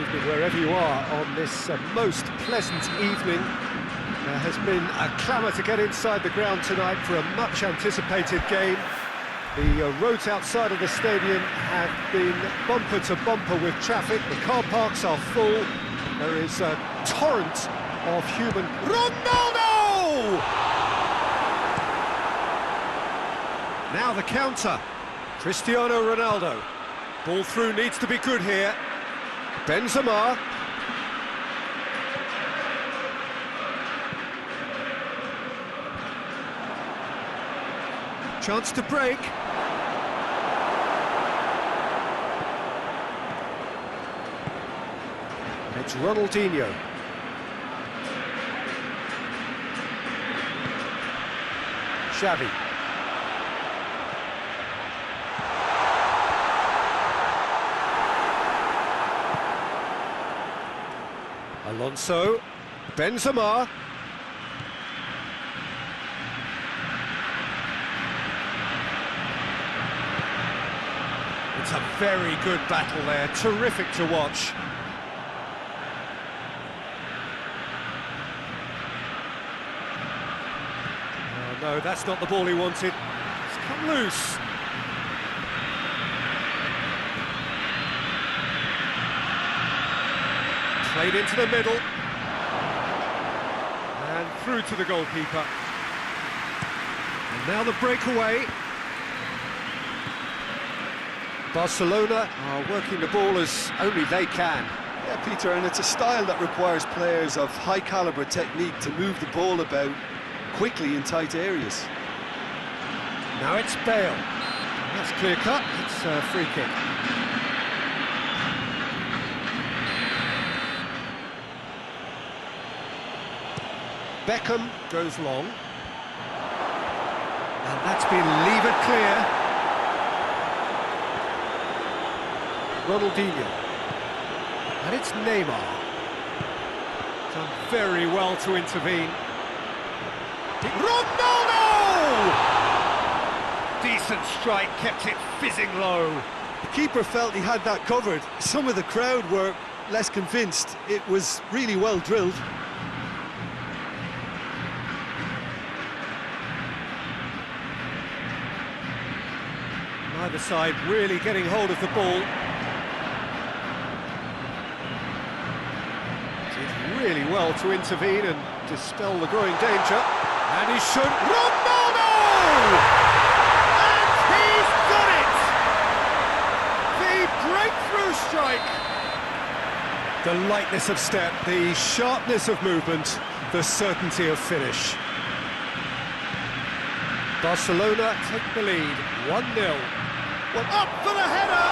evening, wherever you are, on this most pleasant evening. There has been a clamour to get inside the ground tonight for a much-anticipated game. The roads outside of the stadium have been bumper to bumper with traffic. The car parks are full. There is a torrent of human... Ronaldo! Now the counter. Cristiano Ronaldo. Ball through needs to be good here. Benzema. Chance to break. It's Ronaldinho. Xavi. Alonso. Benzema. It's a very good battle there, terrific to watch. Oh no, that's not the ball he wanted. It's come loose. Played into the middle. And through to the goalkeeper. And now the breakaway. Barcelona are working the ball as only they can. Yeah, Peter, and it's a style that requires players of high-caliber technique to move the ball about quickly in tight areas. Now it's Bale. That's clear-cut. It's a free kick. Beckham goes long. And that's been levered clear. Ronaldinho. And it's Neymar. Done very well to intervene. Ronaldo! Decent strike, kept it fizzing low. The keeper felt he had that covered. Some of the crowd were less convinced. It was really well drilled. Either side really getting hold of the ball. Did really well to intervene and dispel the growing danger. And he's shown Ronaldo! And he's done it! The breakthrough strike! The lightness of step, the sharpness of movement, the certainty of finish. Barcelona take the lead, 1-0. Well, up for the header!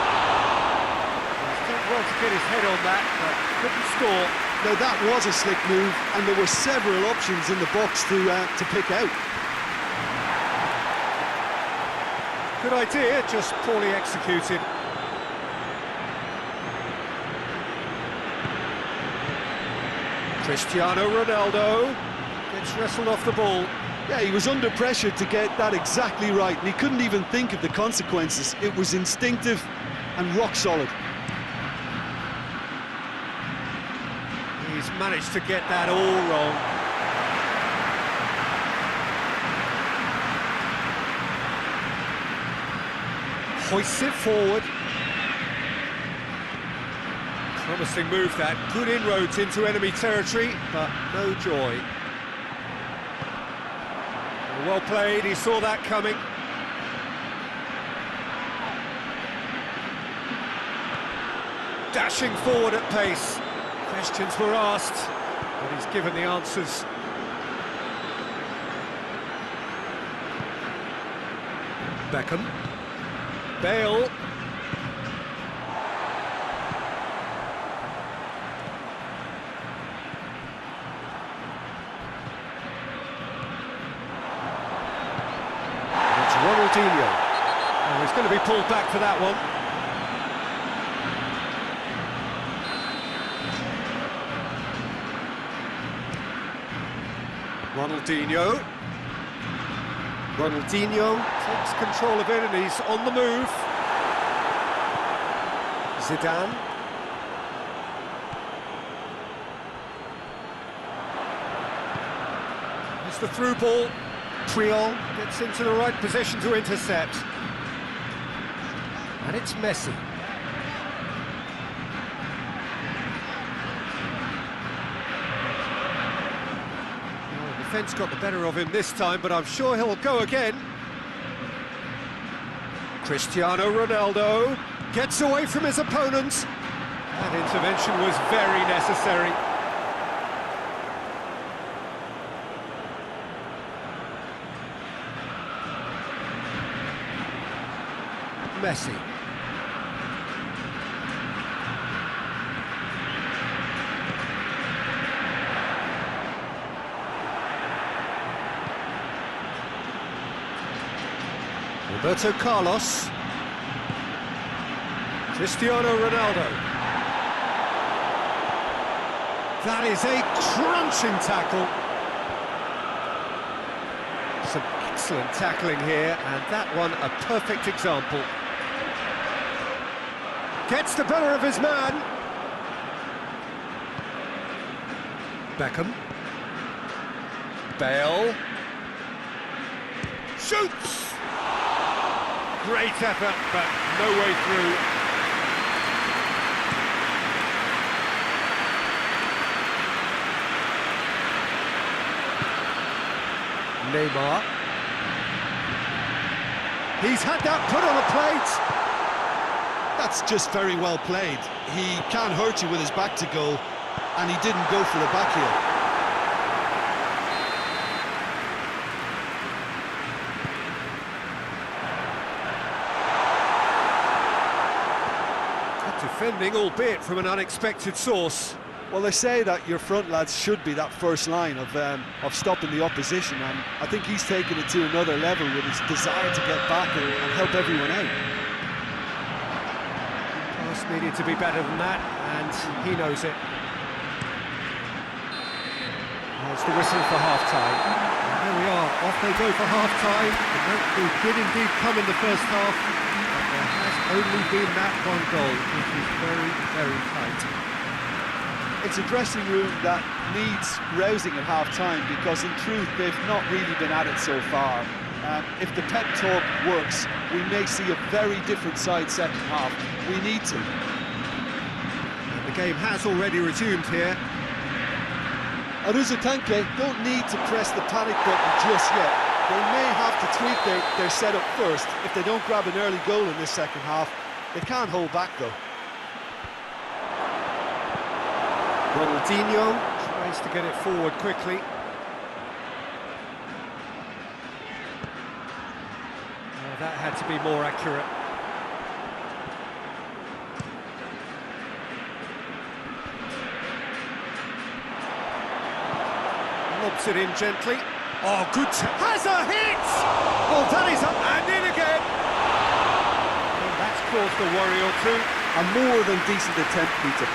He's done well to get his head on that, but couldn't score. Now that was a slick move, and there were several options in the box to pick out. Good idea, just poorly executed. Cristiano Ronaldo gets wrestled off the ball. Yeah, he was under pressure to get that exactly right, and he couldn't even think of the consequences. It was instinctive and rock solid. He's managed to get that all wrong. Hoists it forward. Promising move that. Good inroads into enemy territory, but no joy. Well played, he saw that coming. Dashing forward at pace. Questions were asked, but he's given the answers. Beckham. Bale. Ronaldinho. Oh, he's going to be pulled back for that one. Ronaldinho. Ronaldinho takes control of it and he's on the move. Zidane. It's the through ball. Triol gets into the right position to intercept. And it's Messi. Well, the defence got the better of him this time, but I'm sure he'll go again. Cristiano Ronaldo gets away from his opponent. That intervention was very necessary. Messi. Roberto Carlos. Cristiano Ronaldo. That is a crunching tackle. Some excellent tackling here, and that one a perfect example. Gets the better of his man. Beckham. Bale. Shoots! Great effort, but no way through. Neymar. He's had that put on a plate. That's just very well played. He can't hurt you with his back to goal, and he didn't go for the back heel. Good defending, albeit from an unexpected source. Well, they say that your front lads should be that first line of stopping the opposition, and I think he's taken it to another level with his desire to get back and help everyone out. Pass needed to be better than that, and he knows it. That's the whistle for half-time. There we are, off they go for half-time. They did indeed come in the first half, but there has only been that one goal, which is very, very tight. It's a dressing room that needs rousing at half-time, because in truth they've not really been at it so far. If the pep talk works, we may see a very different side second half. We need to. And the game has already resumed here. Aruzatanke don't need to press the panic button just yet. They may have to tweak their setup first. If they don't grab an early goal in this second half, they can't hold back though. Ronaldinho tries to get it forward quickly. Oh, that had to be more accurate. Lobs it in gently. Oh, good. Has a hit! Oh, that is up and in again. And that's caused a worry or two. A more than decent attempt, Peter.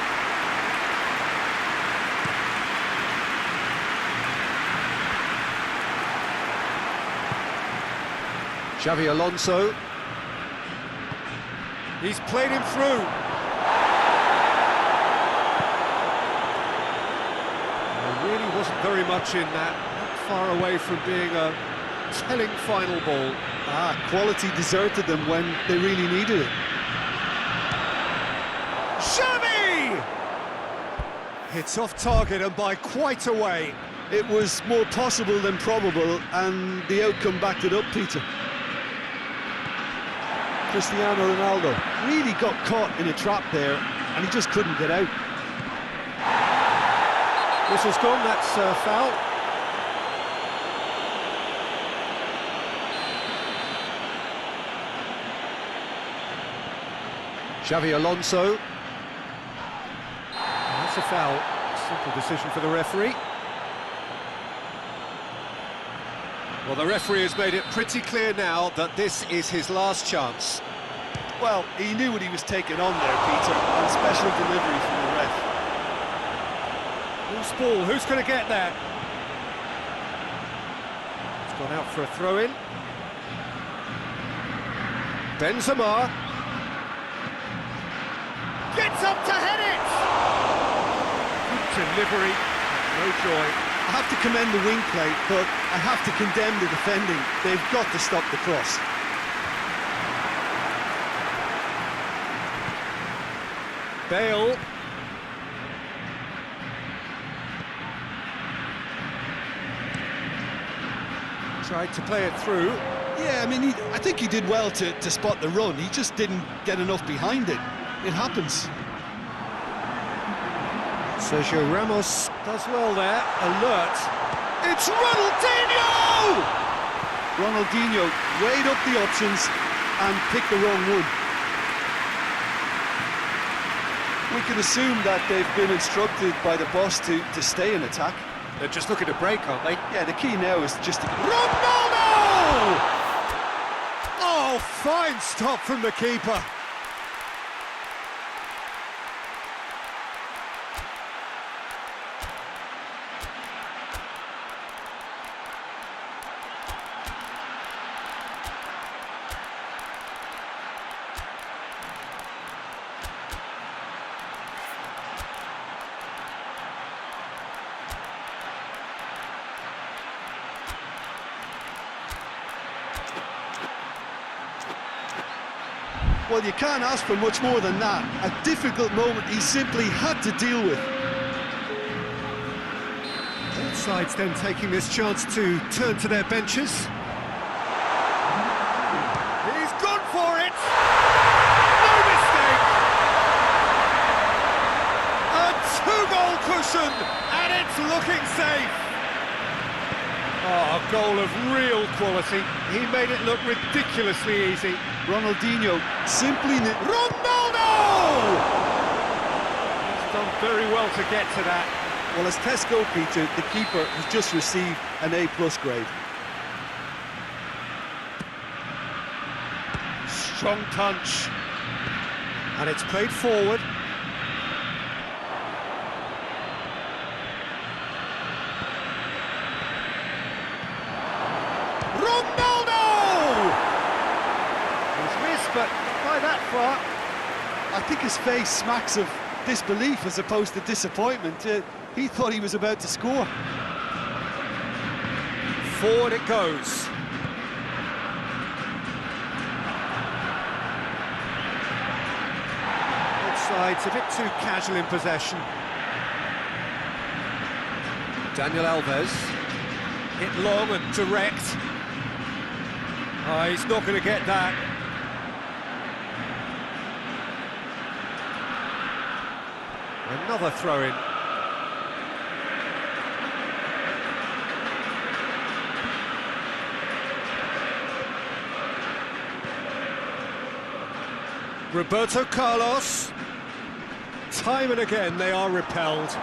Xavi Alonso. He's played him through. There really wasn't very much in that. Not far away from being a telling final ball. Quality deserted them when they really needed it. Xavi! Hits off target and by quite a way. It was more possible than probable, and the outcome backed it up, Peter. Cristiano Ronaldo really got caught in a trap there, and he just couldn't get out. Whistle's gone, that's foul. Xavi Alonso. That's a foul. Simple decision for the referee. Well, the referee has made it pretty clear now that this is his last chance. Well, he knew what he was taking on there, Peter, and special delivery from the ref. Loose ball, who's going to get that? It's gone out for a throw-in. Benzema. Gets up to head it! Good delivery, no joy. I have to commend the wing play, but I have to condemn the defending. They've got to stop the cross. Bale. Tried to play it through. Yeah, I mean, I think he did well to spot the run. He just didn't get enough behind it. It happens. Sergio Ramos does well there. Alert. It's Ronaldinho! Ronaldinho weighed up the options and picked the wrong one. We can assume that they've been instructed by the boss to stay in attack. They're just looking to break, aren't they? Yeah, the key now is just to... Ronaldo! Oh, fine stop from the keeper. Well, you can't ask for much more than that. A difficult moment he simply had to deal with. Both sides then taking this chance to turn to their benches. He's gone for it! No mistake! A two-goal cushion, and it's looking safe! Oh, a goal of real quality. He made it look ridiculously easy. Ronaldinho simply... Ronaldo! He's done very well to get to that. Well, as tests go, Peter, the keeper has just received an A+ grade. Strong punch. And it's played forward. But not by that far. I think his face smacks of disbelief as opposed to disappointment. He thought he was about to score. Forward it goes. Both sides a bit too casual in possession. Daniel Alves. Hit long and direct. Oh, he's not going to get that. Another throw-in. Roberto Carlos. Time and again they are repelled.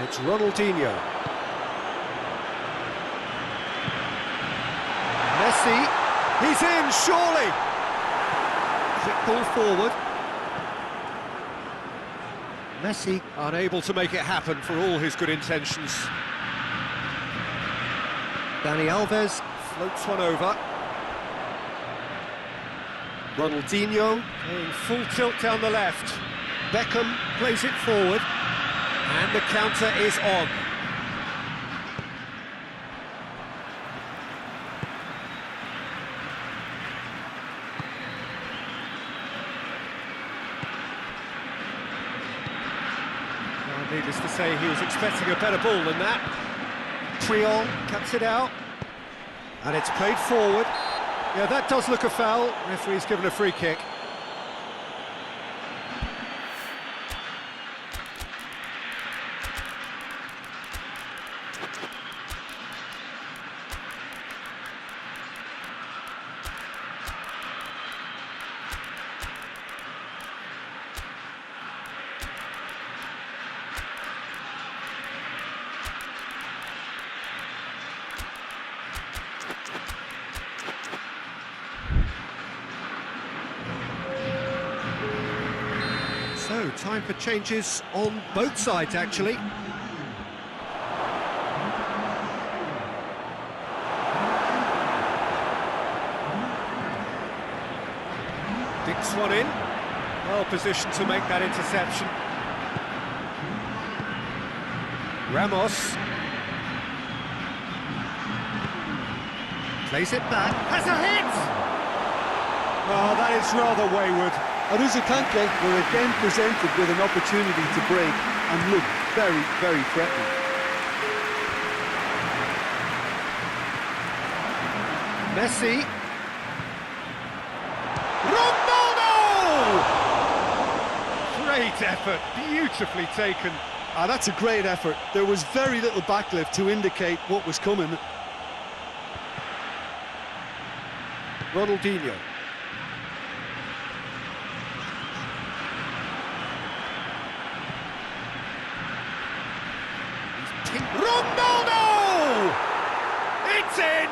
It's Ronaldinho. Messi, he's in, surely! Quick ball forward. Messi unable to make it happen for all his good intentions. Dani Alves floats one over. Ronaldinho going full tilt down the left. Beckham plays it forward. And the counter is on. Well, needless to say, he was expecting a better ball than that. Triol cuts it out. And it's played forward. Yeah, that does look a foul. Referee's given a free kick. time for changes on both sides, actually. Dicks one in. Well positioned to make that interception. Ramos. Plays it back. Has a hit! Oh, that is rather wayward. Aruzakanke were again presented with an opportunity to break and look very, very threatening. Messi. Ronaldo! Great effort, beautifully taken. That's a great effort. There was very little backlift to indicate what was coming. Ronaldinho. Ronaldo! It's in!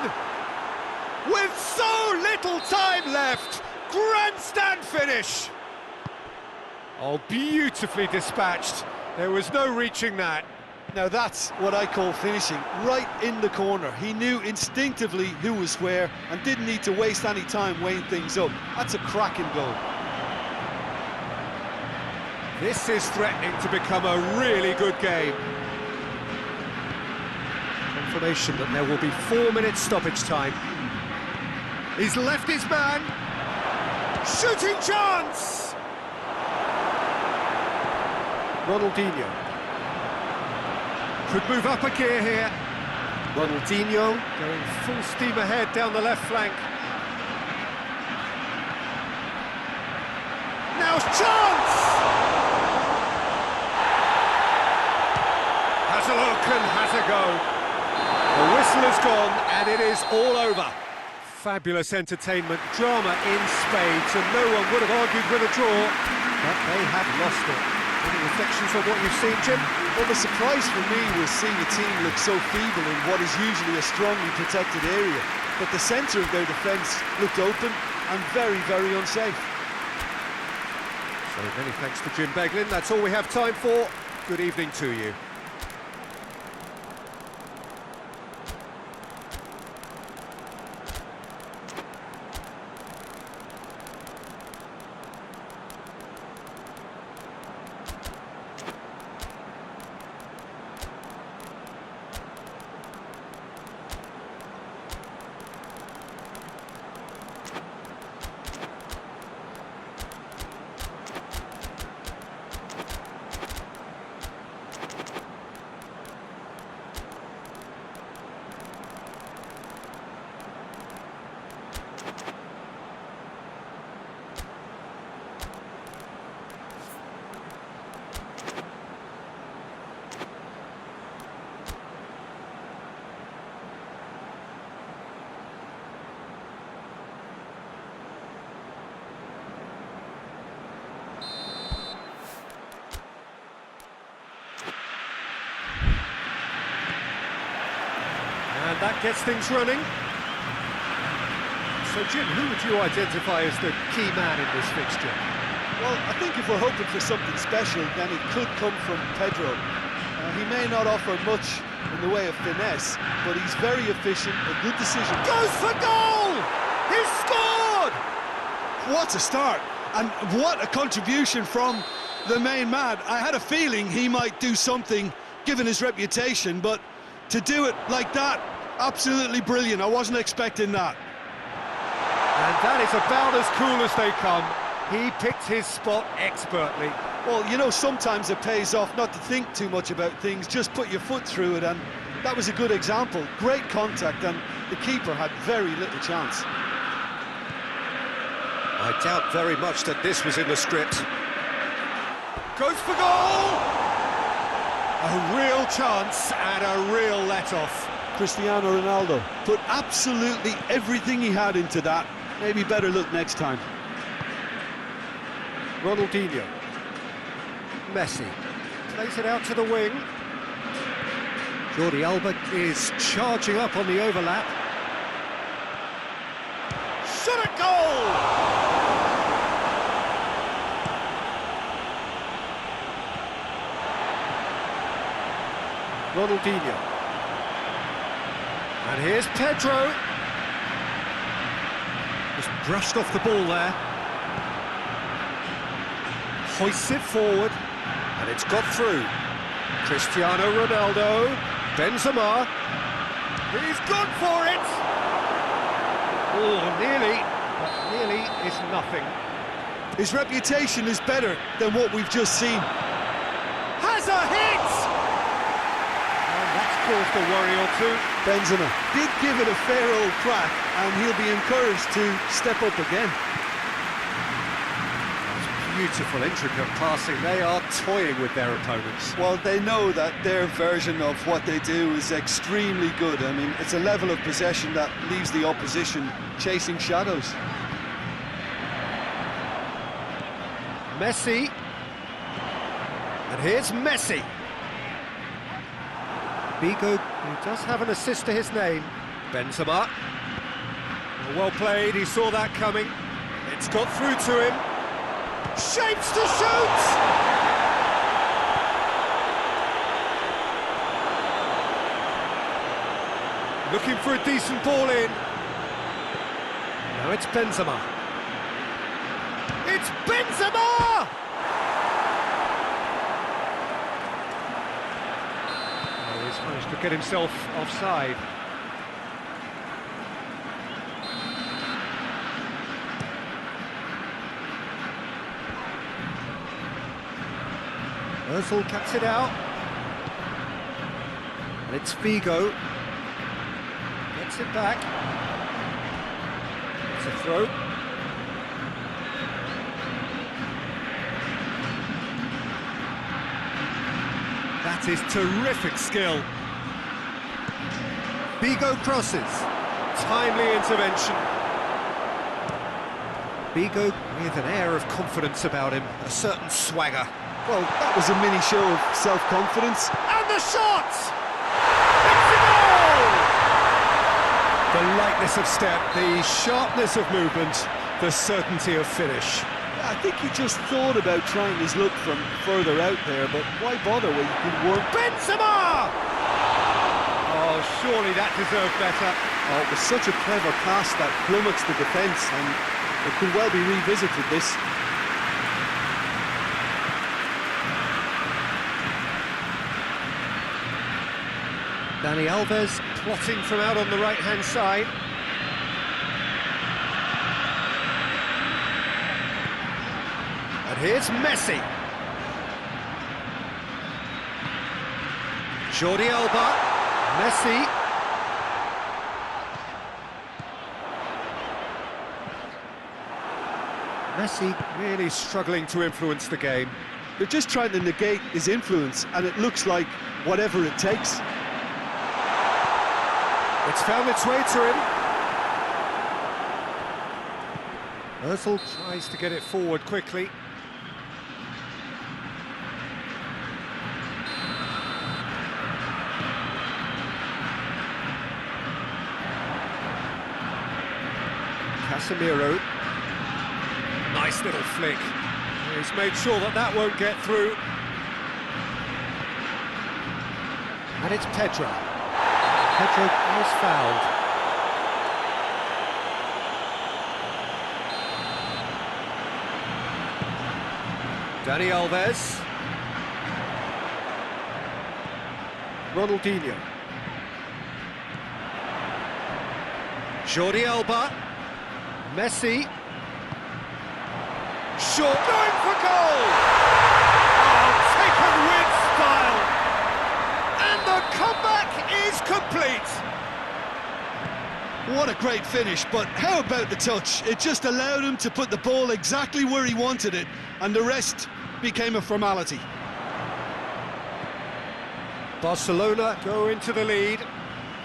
With so little time left! Grandstand finish! Oh, beautifully dispatched. There was no reaching that. Now that's what I call finishing, right in the corner. He knew instinctively who was where and didn't need to waste any time weighing things up. That's a cracking goal. This is threatening to become a really good game. Confirmation that there will be 4 minutes stoppage time. He's left his man. Shooting chance! Ronaldinho. Could move up a gear here. Ronaldinho going full steam ahead down the left flank. Now chance! Has a look and has a go. The whistle is gone and it is all over. Fabulous entertainment, drama in spades, and no one would have argued with a draw, but they have lost it. Any reflections on what you've seen, Jim? Well, the surprise for me was seeing a team look so feeble in what is usually a strongly protected area. But the centre of their defence looked open and very, very unsafe. So many thanks to Jim Beglin. That's all we have time for. Good evening to you. And that gets things running. So, Jim, who would you identify as the key man in this fixture? Well, I think if we're hoping for something special, then it could come from Pedro. He may not offer much in the way of finesse, but he's very efficient, a good decision. Goes for goal! He's scored! What a start! And what a contribution from the main man. I had a feeling he might do something, given his reputation, but to do it like that, absolutely brilliant. I wasn't expecting that. And that is about as cool as they come. He picked his spot expertly. Well, you know, sometimes it pays off not to think too much about things, just put your foot through it, and that was a good example. Great contact, and the keeper had very little chance. I doubt very much that this was in the script. Goes for goal! A real chance and a real let-off. Cristiano Ronaldo put absolutely everything he had into that. Maybe better look next time. Ronaldinho. Messi. Plays it out to the wing. Jordi Alba is charging up on the overlap. Shot at goal! Ronaldinho. And here's Pedro. Just brushed off the ball there. Hoists it forward, and it's got through. Cristiano Ronaldo, Benzema. He's gone for it! Oh, nearly, but nearly is nothing. His reputation is better than what we've just seen. Has a hit! And that's caused a worry or two. Benzema did give it a fair old crack, and he'll be encouraged to step up again. Beautiful, intricate passing. They are toying with their opponents. Well, they know that their version of what they do is extremely good. I mean, it's a level of possession that leaves the opposition chasing shadows. Messi. And here's Messi. Figo, who does have an assist to his name. Benzema. Well played, he saw that coming. It's got through to him. Shapes to shoot! Looking for a decent ball in. Now it's Benzema. It's Benzema! Oh, he's managed to get himself offside. Ozil cuts it out. And it's Figo. Gets it back. It's a throw. That is terrific skill. Figo crosses. Timely intervention. Figo with an air of confidence about him, a certain swagger. Well, that was a mini show of self-confidence. And the shot! It's a goal! The lightness of step, the sharpness of movement, the certainty of finish. I think he just thought about trying his luck from further out there, but why bother when you could work? Benzema! Oh, surely that deserved better. Oh, it was such a clever pass that flummoxed the defence, and it could well be revisited, this. Dani Alves plotting from out on the right-hand side. And here's Messi. Jordi Alba. Messi. Messi really struggling to influence the game. They're just trying to negate his influence, and it looks like whatever it takes. It's found its way to him. Ozil tries to get it forward quickly. Casemiro. Nice little flick. He's made sure that that won't get through. And it's Pedro. Pedro was fouled. Dani Alves. Ronaldinho. Jordi Alba. Messi. Short, going for goal! Oh, taken with style! And the comeback is complete! What a great finish, but how about the touch? It just allowed him to put the ball exactly where he wanted it, and the rest became a formality. Barcelona go into the lead.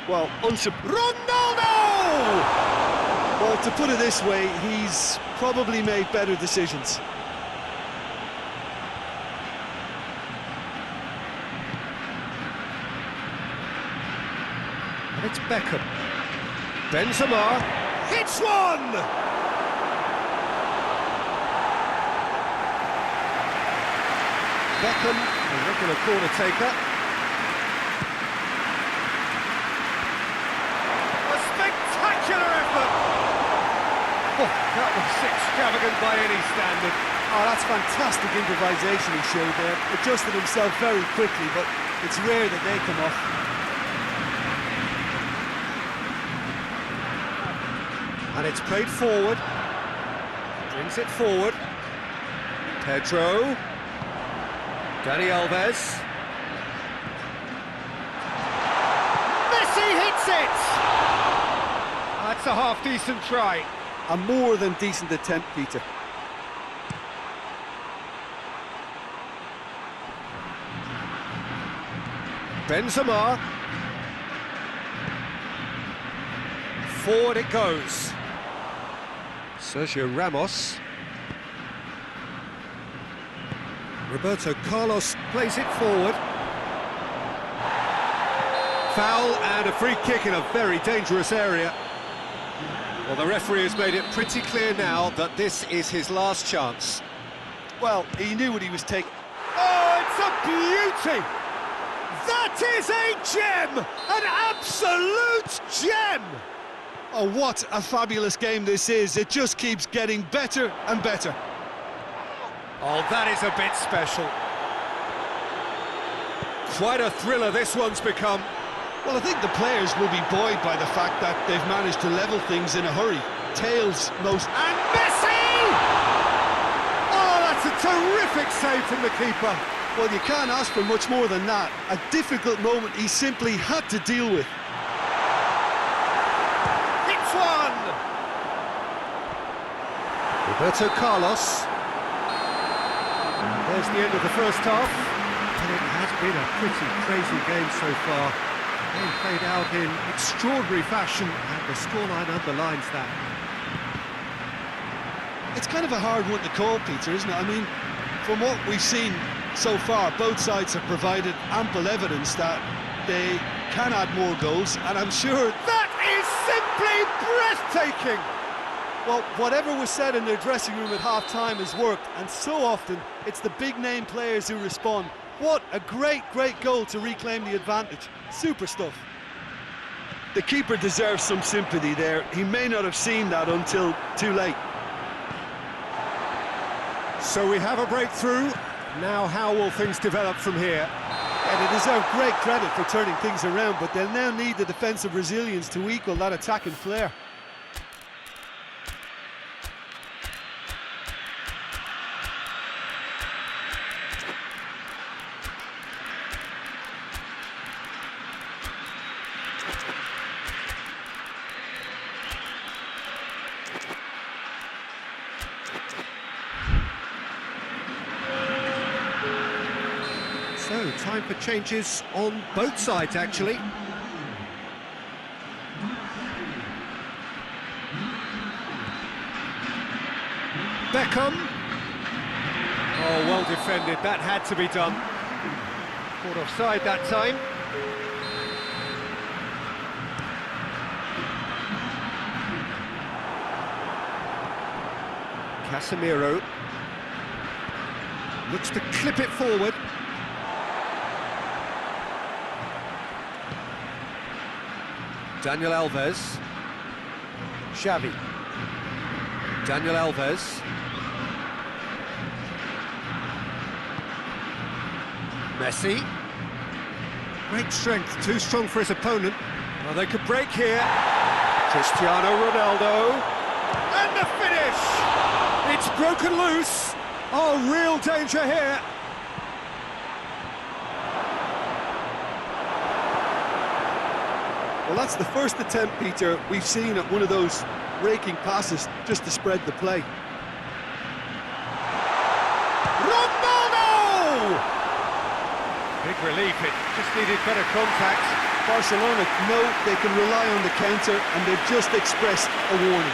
Well, Ronaldo! Well, to put it this way, he's probably made better decisions. And it's Beckham. Benzema hits one! Beckham, a regular corner taker. Oh, that was extravagant by any standard. Oh, that's fantastic improvisation he showed there. Adjusted himself very quickly, but it's rare that they come off. And it's played forward. Brings it forward. Pedro. Dani Alves. Messi hits it! That's a half-decent try. A more than decent attempt, Peter. Benzema. Forward it goes. Sergio Ramos. Roberto Carlos plays it forward. Foul and a free kick in a very dangerous area. Well, the referee has made it pretty clear now that this is his last chance. Well, he knew what he was taking. Oh, it's a beauty! That is a gem! An absolute gem! Oh, what a fabulous game this is. It just keeps getting better and better. Oh, that is a bit special. Quite a thriller this one's become. Well, I think the players will be buoyed by the fact that they've managed to level things in a hurry. Tails most... And Messi! Oh, that's a terrific save from the keeper. Well, you can't ask for much more than that. A difficult moment he simply had to deal with. It's one! Roberto Carlos. There's the end of the first half. And it has been a pretty crazy game so far. Game played out in extraordinary fashion, and the scoreline underlines that. It's kind of a hard one to call, Peter, isn't it? I mean, from what we've seen so far, both sides have provided ample evidence that they can add more goals, and I'm sure... That is simply breathtaking! Well, whatever was said in their dressing room at half-time has worked, and so often it's the big-name players who respond. What a great, great goal to reclaim the advantage. Super stuff. The keeper deserves some sympathy there. He may not have seen that until too late. So we have a breakthrough. Now how will things develop from here? And they deserve great credit for turning things around, but they'll now need the defensive resilience to equal that attacking flair. So, time for changes on both sides, actually. Beckham. Oh, well defended. That had to be done. Caught offside that time. Casemiro. Looks to clip it forward. Daniel Alves. Xavi. Daniel Alves. Messi. Great strength, too strong for his opponent. Well, they could break here. Cristiano Ronaldo. And the finish! It's broken loose. Oh, real danger here. Well, that's the first attempt, Peter, we've seen at one of those raking passes just to spread the play. Ronaldo! Big relief, it just needed better contact. Barcelona know they can rely on the counter, and they've just expressed a warning.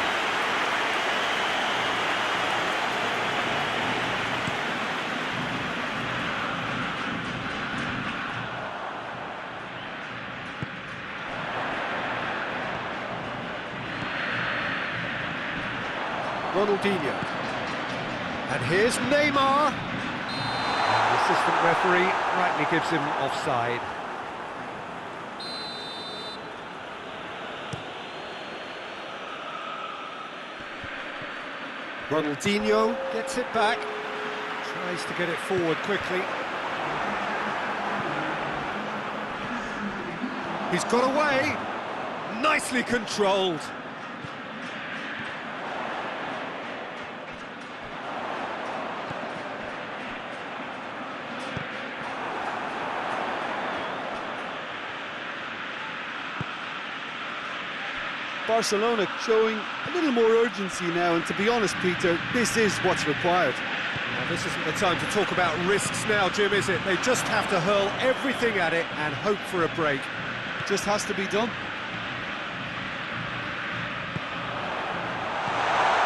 Ronaldinho. And here's Neymar. The assistant referee rightly gives him offside. Ronaldinho gets it back, tries to get it forward quickly. He's got away, nicely controlled. Barcelona showing a little more urgency now, and to be honest, Peter, this is what's required. Now, this isn't the time to talk about risks now, Jim, is it? They just have to hurl everything at it and hope for a break. Just has to be done.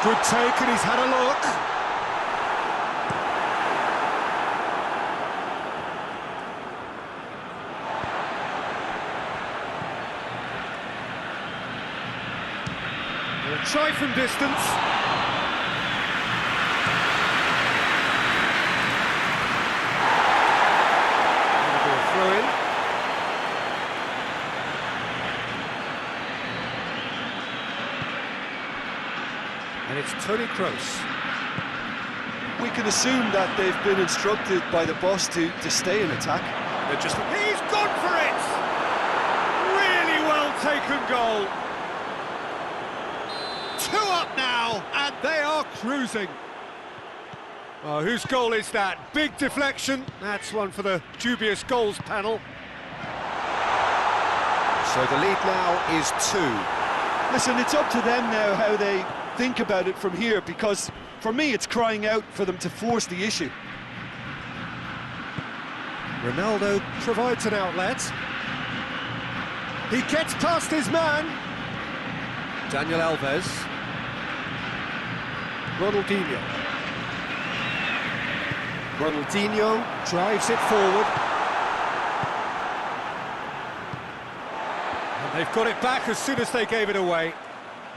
Good take, and he's had a look. They'll try from distance. That'll be a throw-in. And it's Toni Kroos. We can assume that they've been instructed by the boss to stay in attack. He's gone for it! Really well taken goal. 2 up now, and they are cruising. Oh, whose goal is that? Big deflection. That's one for the dubious goals panel. So the lead now is 2. Listen, it's up to them now how they think about it from here, because for me it's crying out for them to force the issue. Ronaldo provides an outlet. He gets past his man. Daniel Alves. Ronaldinho. Ronaldinho drives it forward. And they've got it back as soon as they gave it away.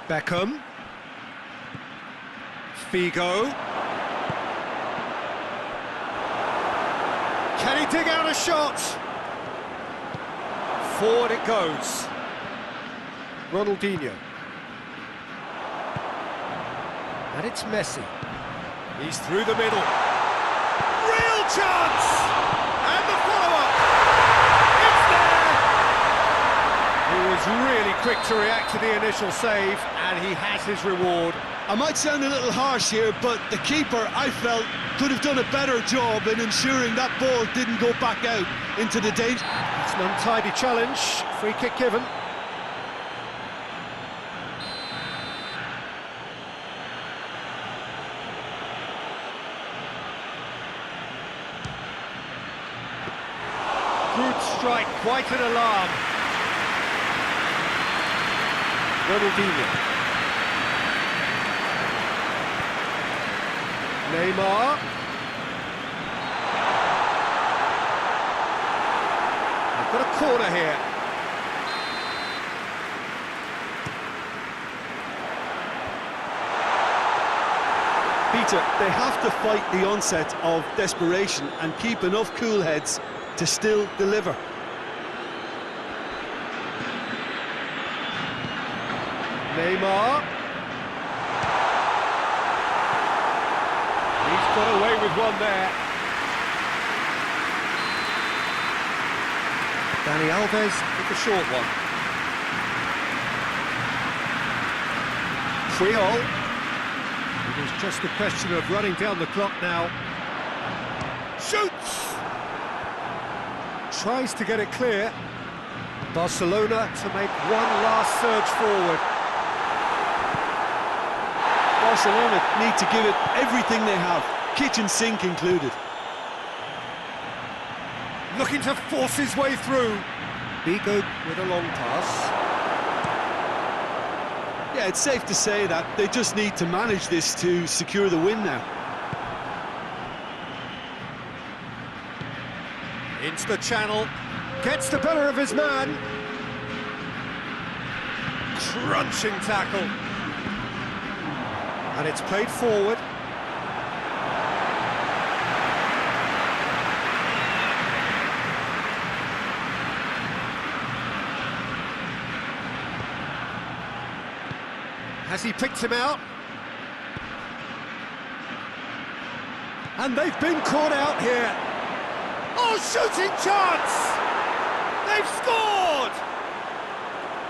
Beckham. Figo. Can he dig out a shot? Forward it goes. Ronaldinho. And it's Messi. He's through the middle. Real chance! And the follow-up! It's there! He was really quick to react to the initial save, and he has his reward. I might sound a little harsh here, but the keeper, I felt, could have done a better job in ensuring that ball didn't go back out into the danger. It's an untidy challenge. Free kick given. Good strike, quite an alarm. Ronaldinho. Neymar. They've got a corner here. Peter, they have to fight the onset of desperation and keep enough cool heads to still deliver. Neymar. He's got away with one there. Dani Alves with the short one. Friol. It is just a question of running down the clock now. Shoots! Tries to get it clear. Barcelona to make one last surge forward. Barcelona need to give it everything they have, kitchen sink included. Looking to force his way through. Figo with a long pass. Yeah, it's safe to say that they just need to manage this to secure the win now. Into the channel. Gets the better of his man. Crunching tackle. And it's played forward. Has he picked him out? And they've been caught out here. Oh, shooting chance! They've scored!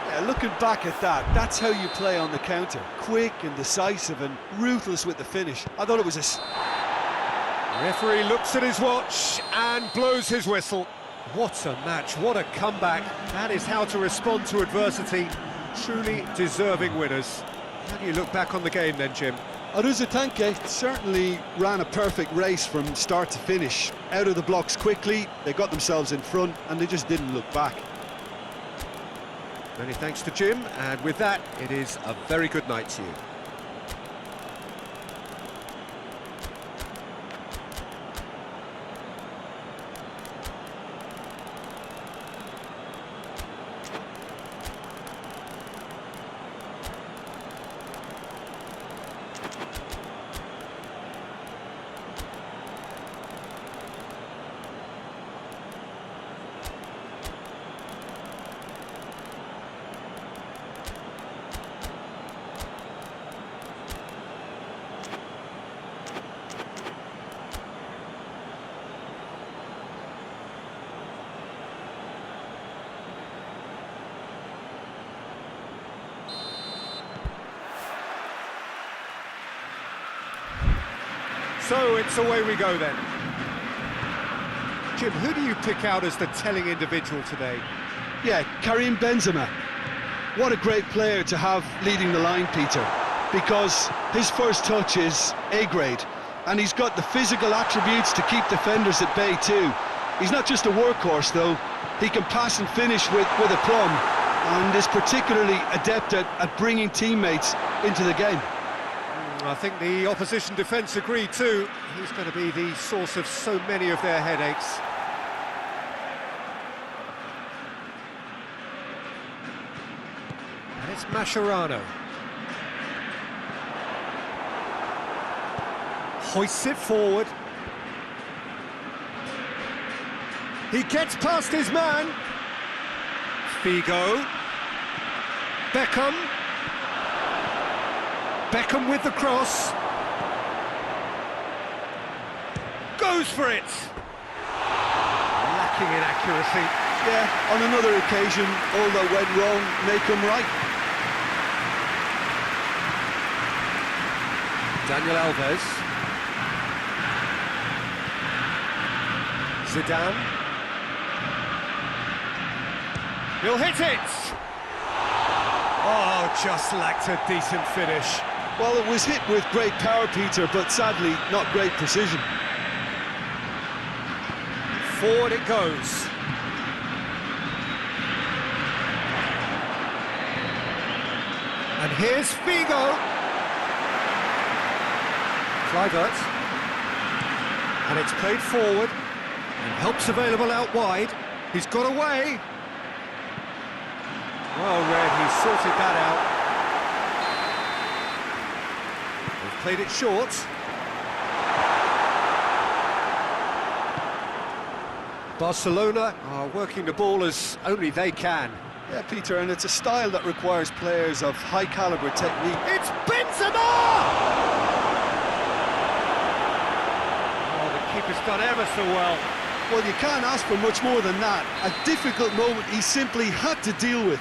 Yeah, looking back at that, that's how you play on the counter. Quick and decisive and ruthless with the finish. I thought it was The referee looks at his watch and blows his whistle. What a match, what a comeback. That is how to respond to adversity. Truly deserving winners. How do you look back on the game then, Jim? Aruzatanke certainly ran a perfect race from start to finish. Out of the blocks quickly, they got themselves in front and they just didn't look back. Many thanks to Jim, and with that, it is a very good night to you. So it's away we go then. Jim, who do you pick out as the telling individual today? Yeah, Karim Benzema. What a great player to have leading the line, Peter, because his first touch is A-grade, and he's got the physical attributes to keep defenders at bay too. He's not just a workhorse though, he can pass and finish with aplomb, and is particularly adept at bringing teammates into the game. I think the opposition defence agree too. He's going to be the source of so many of their headaches. And it's Mascherano. Hoists it forward. He gets past his man. Figo. Beckham. Beckham with the cross. Goes for it. Lacking in accuracy. Yeah, on another occasion, all that went wrong may come right. Daniel Alves. Zidane. He'll hit it! Oh, just lacked a decent finish. Well, it was hit with great power, Peter, but sadly, not great precision. Forward it goes. And here's Figo. Kluivert. And it's played forward. And help's available out wide. He's got away. Well read, he sorted that out. They've played it short. Barcelona are working the ball as only they can. Yeah, Peter, and it's a style that requires players of high-caliber technique. It's Benzema! Oh, the keeper's done ever so well. Well, you can't ask for much more than that. A difficult moment he simply had to deal with.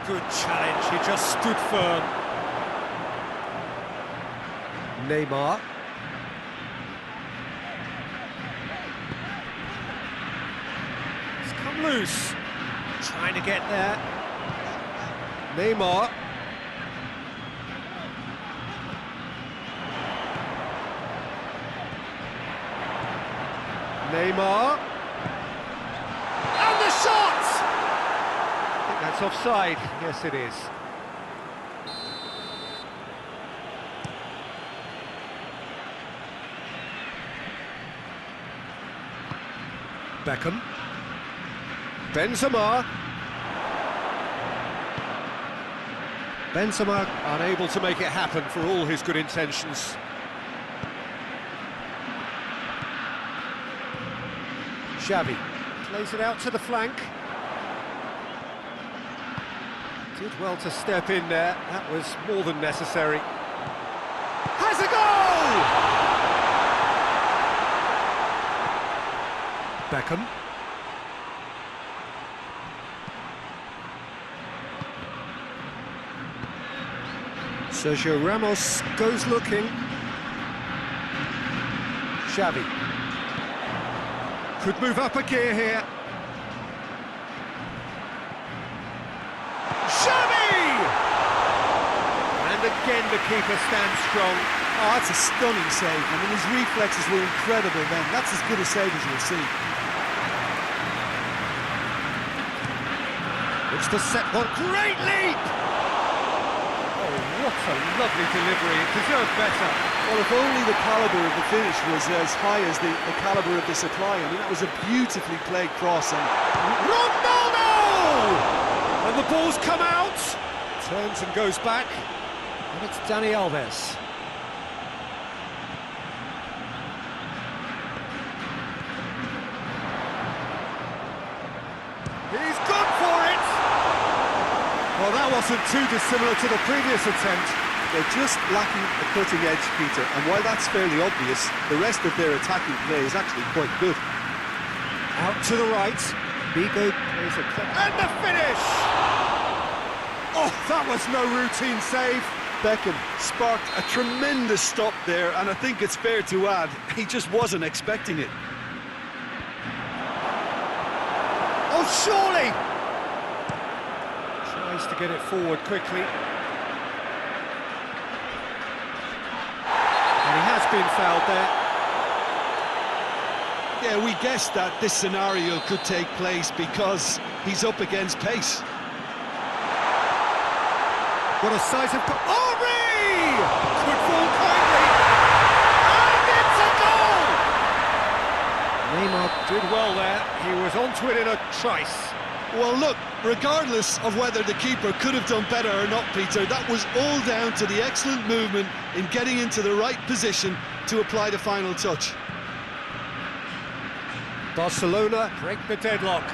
Good challenge, he just stood firm. Neymar. It's come loose. Trying to get there. Neymar. Neymar. And the shot! I think that's offside. Yes, it is. Beckham. Benzema. Benzema unable to make it happen for all his good intentions. Xavi plays it out to the flank. Did well to step in there. That was more than necessary. Has a goal! Beckham. Sergio Ramos goes looking. Xavi. Could move up a gear here. Xavi! And again the keeper stands strong. Oh, that's a stunning save. I mean, his reflexes were incredible then. That's as good a save as you'll see. It's the set one. Great leap! Oh, what a lovely delivery. It deserved better. Well, if only the calibre of the finish was as high as the calibre of the supply. I mean, that was a beautifully played cross. And Ronaldo! And the ball's come out. Turns and goes back. And it's Dani Alves. He's gone for it! Well, that wasn't too dissimilar to the previous attempt. they're just lacking a cutting edge, Peter, and while that's fairly obvious, the rest of their attacking play is actually quite good. Out to the right. Bigo plays a cut. And the finish! Oh, that was no routine save. Beckham sparked a tremendous stop there, and I think it's fair to add, he just wasn't expecting it. Oh, surely! Tries to get it forward quickly. And he has been fouled there. Yeah, we guessed that this scenario could take place because he's up against pace. What a size of... Henry! Could fall kindly. And it's a goal! Neymar did well there. He was onto it in a trice. Well, look, regardless of whether the keeper could have done better or not, Peter, that was all down to the excellent movement in getting into the right position to apply the final touch. Barcelona break the deadlock.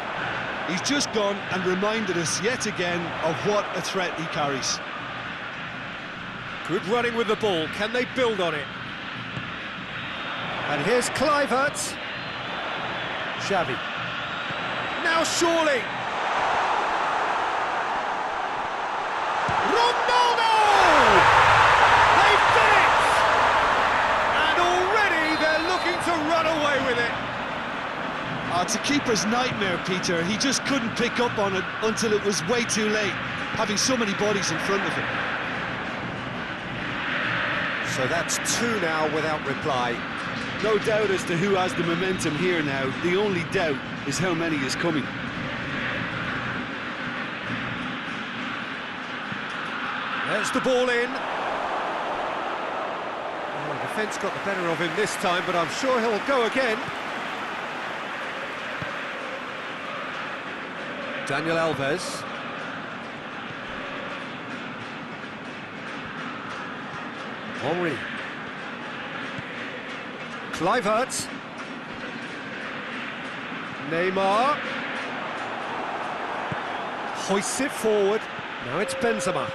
He's just gone and reminded us yet again of what a threat he carries. Good running with the ball. Can they build on it? And here's Kluivert. Xavi. Now surely. Ronaldo! They've done it! And already they're looking to run away with it. Oh, it's a keeper's nightmare, Peter. He just couldn't pick up on it until it was way too late, having so many bodies in front of him. So that's two now without reply. No doubt as to who has the momentum here now. The only doubt is how many is coming. There's the ball in. Oh, the defence got the better of him this time, but I'm sure he'll go again. Daniel Alves. Henry. Kluivert. Neymar. Hoists it forward. Now it's Benzema.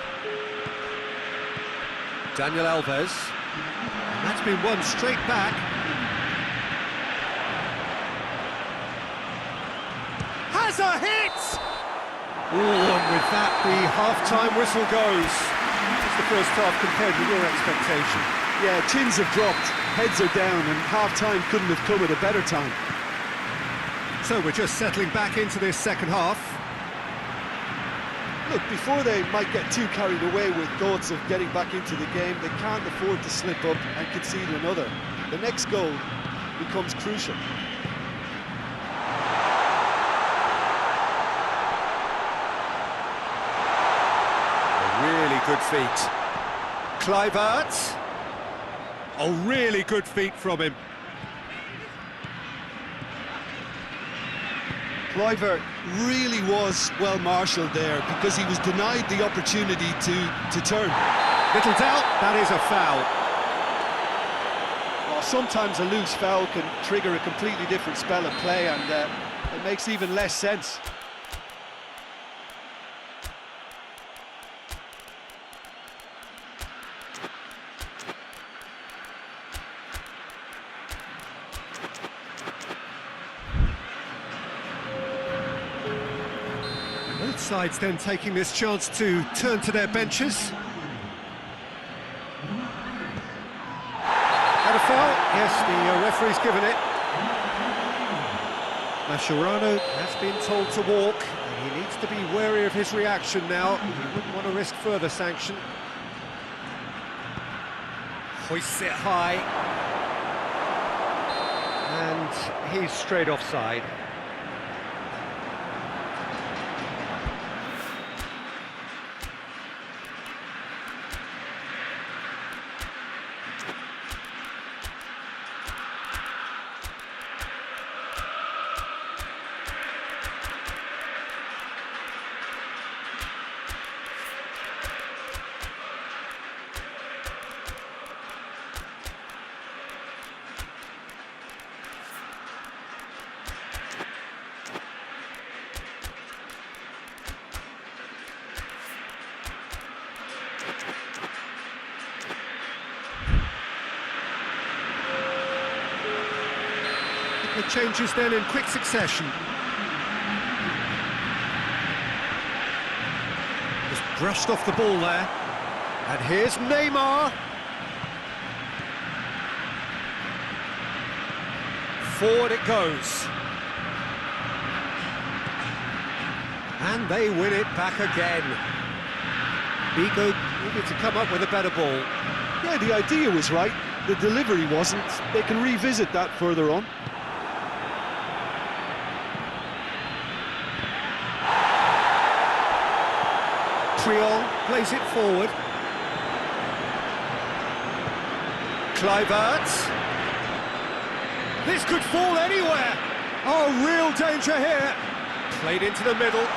Daniel Alves. And that's been won straight back. Has a hit! Ooh, and with that, the half-time whistle goes. It's the first half compared with your expectation. Yeah, chins have dropped, heads are down, and half-time couldn't have come at a better time. So we're just settling back into this second half. Look, before they might get too carried away with thoughts of getting back into the game, they can't afford to slip up and concede another. The next goal becomes crucial. Really good feet. Kluivert. Oh, really good feet from him. Kluivert really was well marshalled there because he was denied the opportunity to turn. Little doubt, that is a foul. Well, sometimes a loose foul can trigger a completely different spell of play, and it makes even less sense. Both sides then taking this chance to turn to their benches. Had a foul? Yes, the referee's given it. Mascherano has been told to walk, and he needs to be wary of his reaction now. He wouldn't want to risk further sanction. Hoists it high. And he's straight offside. The changes then in quick succession. Just brushed off the ball there. And here's Neymar. Forward it goes. And they win it back again. Vigo needed to come up with a better ball. Yeah, the idea was right, the delivery wasn't. They can revisit that further on. Triol plays it forward. Kluivert. This could fall anywhere. Oh, real danger here. Played into the middle.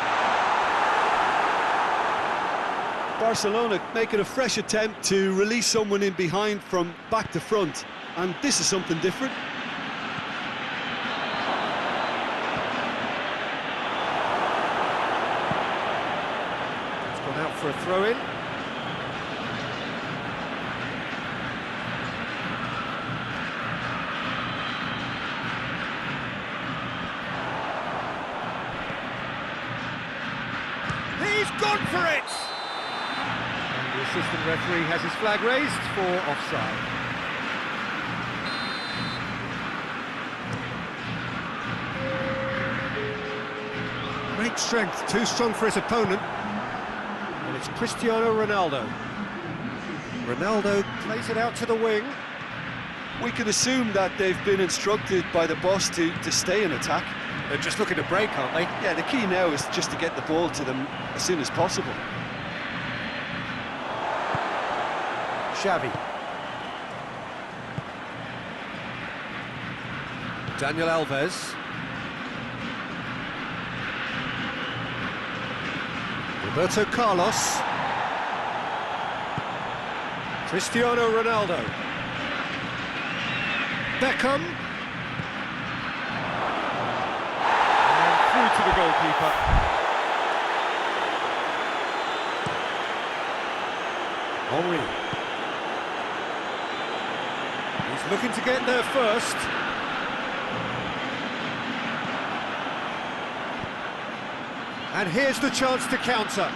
Barcelona making a fresh attempt to release someone in behind from back to front, and this is something different. Gone out for a throw-in. He's gone for it! And the assistant referee has his flag raised for offside. Great strength, too strong for his opponent. And it's Cristiano Ronaldo. Ronaldo plays it out to the wing. We can assume that they've been instructed by the boss to stay in attack. They're just looking to break, aren't they? Yeah, the key now is just to get the ball to them as soon as possible. Xavi. Daniel Alves. Roberto Carlos. Cristiano Ronaldo. Beckham. And through to the goalkeeper. Henry. He's looking to get there first. And here's the chance to counter.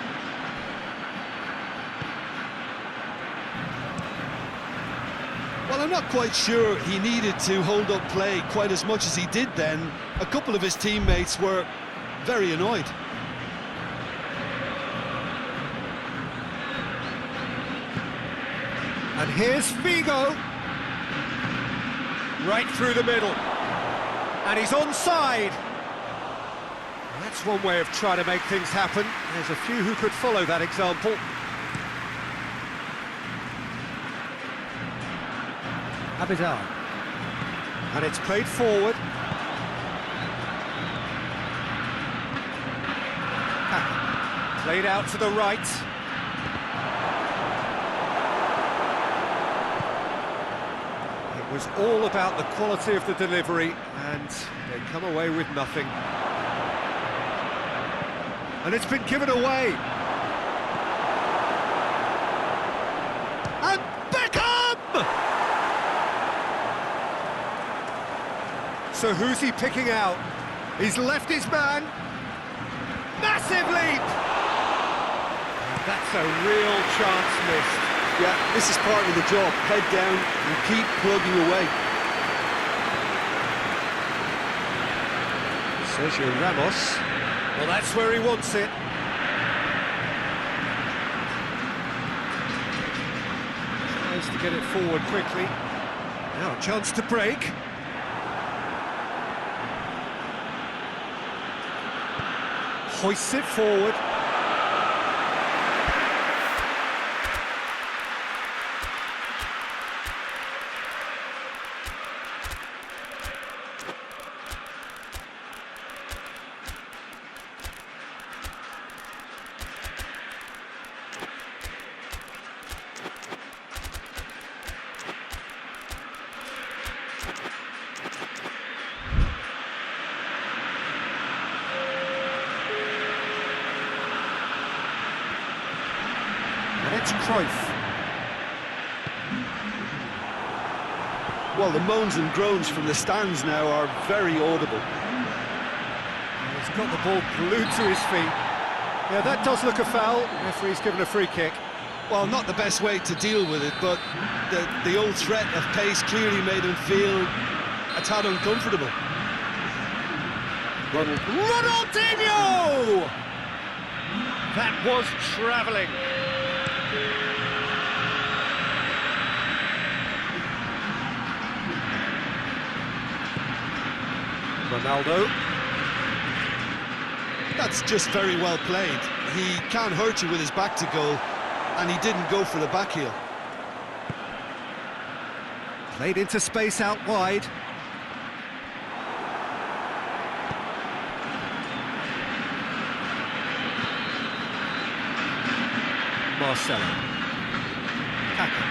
Well, I'm not quite sure he needed to hold up play quite as much as he did then. A couple of his teammates were very annoyed. And here's Figo. Right through the middle. And he's onside. That's one way of trying to make things happen. There's a few who could follow that example. Abidal. And it's played forward. Played out to the right. It was all about the quality of the delivery, and they come away with nothing. And it's been given away. And Beckham! So who's he picking out? He's left his man. Massive leap! That's a real chance missed. Yeah, this is part of the job. Head down and keep plugging away. Sergio Ramos. Well, that's where he wants it. Tries to get it forward quickly. Now a chance to break. Hoists it forward. And it's Cruyff. Well, the moans and groans from the stands now are very audible. He's got the ball glued to his feet. Yeah, that does look a foul. Referee's given a free kick. Well, not the best way to deal with it, but the old threat of pace clearly made him feel a tad uncomfortable. Ronaldinho! That was travelling. Ronaldo. That's just very well played. He can't hurt you with his back to goal, and he didn't go for the back heel. Played into space out wide. Marcelo. Kaka.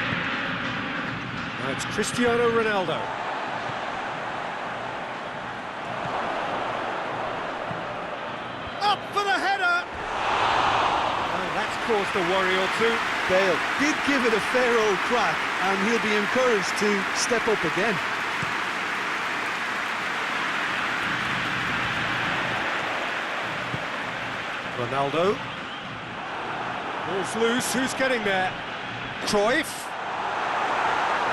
Now it's Cristiano Ronaldo. Up for the header! Oh, that's caused a worry or two. Bale did give it a fair old crack, and he'll be encouraged to step up again. Ronaldo. Ball's loose, who's getting there? Cruyff.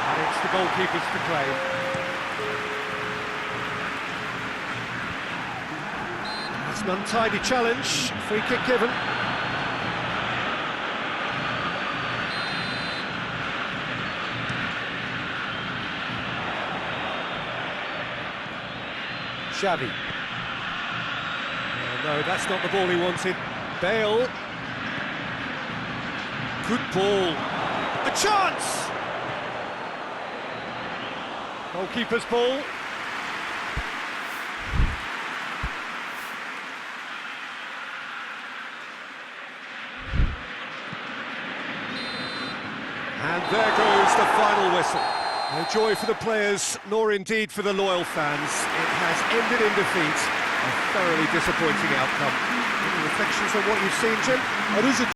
And it's the goalkeepers to claim. That's an untidy challenge, free kick given. Xavi. Oh, no, that's not the ball he wanted. Bale. Good ball. A chance! Goalkeeper's ball. And there goes the final whistle. No joy for the players, nor indeed for the loyal fans. It has ended in defeat. A thoroughly disappointing outcome. Any reflections on what you've seen, Jim? It is a